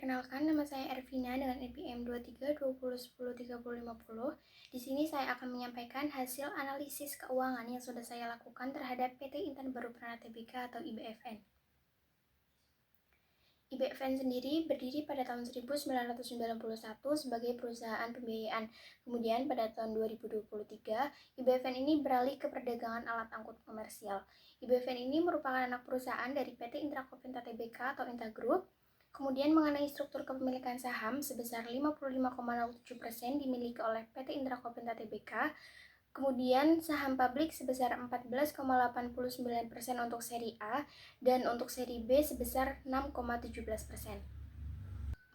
Perkenalkan, nama saya Ervina dengan NPM 2320103050. Di sini saya akan menyampaikan hasil analisis keuangan yang sudah saya lakukan terhadap PT Intan Baru Prana Tbk atau IBFN. IBFN sendiri berdiri pada tahun 1991 sebagai perusahaan pembiayaan. Kemudian pada tahun 2023, IBFN ini beralih ke perdagangan alat angkut komersial. IBFN ini merupakan anak perusahaan dari PT Intra Kopinta Tbk atau Inta Group. Kemudian mengenai struktur kepemilikan saham sebesar 55,07% dimiliki oleh PT Intra Kopinta Tbk. Kemudian saham publik sebesar 14,89% untuk seri A dan untuk seri B sebesar 6,17%.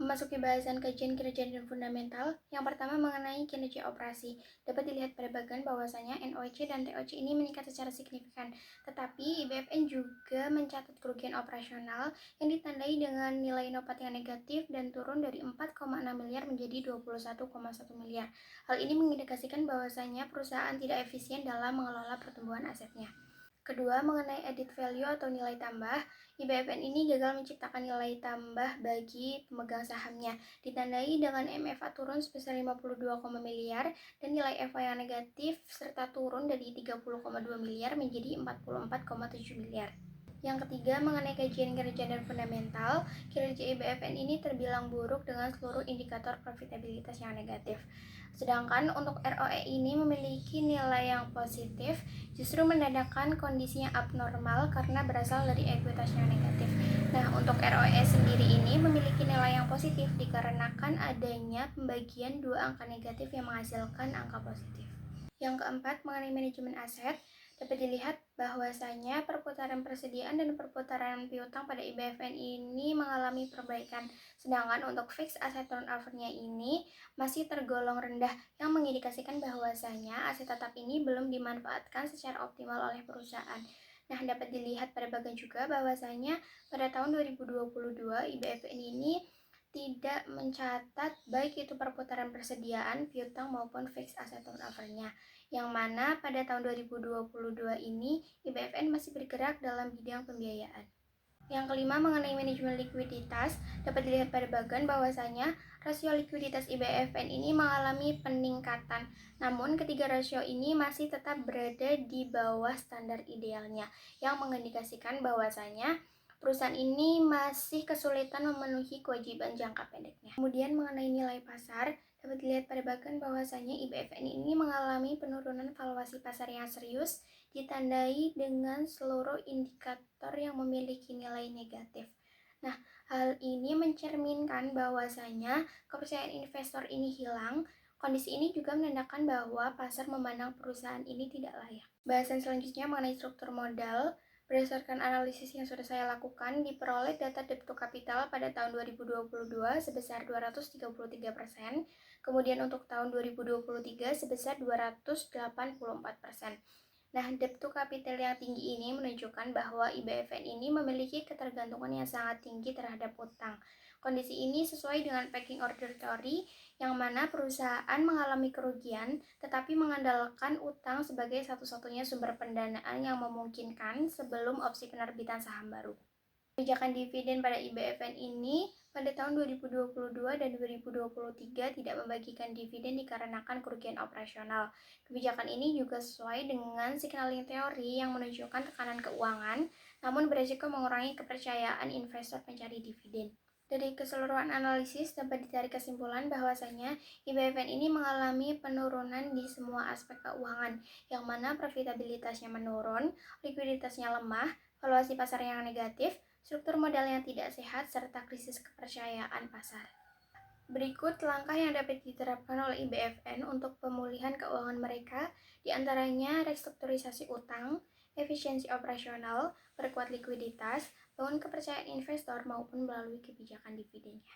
Memasuki bahasan kajian kinerja dan fundamental, yang pertama mengenai kinerja operasi. Dapat dilihat pada bagian bahwasanya NOC dan TOC ini meningkat secara signifikan, tetapi IBFN juga mencatat kerugian operasional yang ditandai dengan nilai NOPAT yang negatif dan turun dari 4,6 miliar menjadi 21,1 miliar. Hal ini mengindikasikan bahwasanya perusahaan tidak efisien dalam mengelola pertumbuhan asetnya. Kedua, mengenai added value atau nilai tambah, IBFN ini gagal menciptakan nilai tambah bagi pemegang sahamnya, ditandai dengan MFA turun sebesar 52, miliar dan nilai FA yang negatif serta turun dari 30,2 miliar menjadi 44,7 miliar. Yang ketiga, mengenai kajian kinerja dan fundamental, kinerja IBFN ini terbilang buruk dengan seluruh indikator profitabilitas yang negatif. Sedangkan untuk ROE ini memiliki nilai yang positif, justru menandakan kondisinya abnormal karena berasal dari ekuitas yang negatif. Nah, untuk ROE sendiri ini memiliki nilai yang positif dikarenakan adanya pembagian dua angka negatif yang menghasilkan angka positif. Yang keempat, mengenai manajemen aset, dapat dilihat bahwasanya perputaran persediaan dan perputaran piutang pada IBFN ini mengalami perbaikan. Sedangkan untuk fixed asset turnover-nya ini masih tergolong rendah yang mengindikasikan bahwasanya aset tetap ini belum dimanfaatkan secara optimal oleh perusahaan. Nah, dapat dilihat pada bagian juga bahwasanya pada tahun 2022 IBFN ini tidak mencatat baik itu perputaran persediaan, piutang maupun fixed asset turnover-nya, yang mana pada tahun 2022 ini IBFN masih bergerak dalam bidang pembiayaan. Yang kelima, mengenai manajemen likuiditas, dapat dilihat pada bagian bahwasanya rasio likuiditas IBFN ini mengalami peningkatan. Namun ketiga rasio ini masih tetap berada di bawah standar idealnya, yang mengindikasikan bahwasanya perusahaan ini masih kesulitan memenuhi kewajiban jangka pendeknya. Kemudian mengenai nilai pasar, dapat dilihat pada bagian bahwasanya IBFN ini mengalami penurunan valuasi pasar yang serius, ditandai dengan seluruh indikator yang memiliki nilai negatif. Nah, hal ini mencerminkan bahwasanya kepercayaan investor ini hilang. Kondisi ini juga menandakan bahwa pasar memandang perusahaan ini tidak layak. Bahasan selanjutnya mengenai struktur modal. Berdasarkan analisis yang sudah saya lakukan, diperoleh data debt to capital pada tahun 2022 sebesar 233%, kemudian untuk tahun 2023 sebesar 284%. Nah, debt to capital yang tinggi ini menunjukkan bahwa IBFN ini memiliki ketergantungan yang sangat tinggi terhadap utang. Kondisi ini sesuai dengan pecking order theory, yang mana perusahaan mengalami kerugian tetapi mengandalkan utang sebagai satu-satunya sumber pendanaan yang memungkinkan sebelum opsi penerbitan saham baru. Kebijakan dividen pada IBFN ini pada tahun 2022 dan 2023 tidak membagikan dividen dikarenakan kerugian operasional. Kebijakan ini juga sesuai dengan signaling teori yang menunjukkan tekanan keuangan, namun beresiko mengurangi kepercayaan investor pencari dividen. Dari keseluruhan analisis dapat ditarik kesimpulan bahwasanya IBFN ini mengalami penurunan di semua aspek keuangan, yang mana profitabilitasnya menurun, likuiditasnya lemah, valuasi pasar yang negatif, struktur modal yang tidak sehat, serta krisis kepercayaan pasar. Berikut langkah yang dapat diterapkan oleh IBFN untuk pemulihan keuangan mereka, diantaranya restrukturisasi utang, efisiensi operasional, perkuat likuiditas, bangun kepercayaan investor maupun melalui kebijakan dividennya.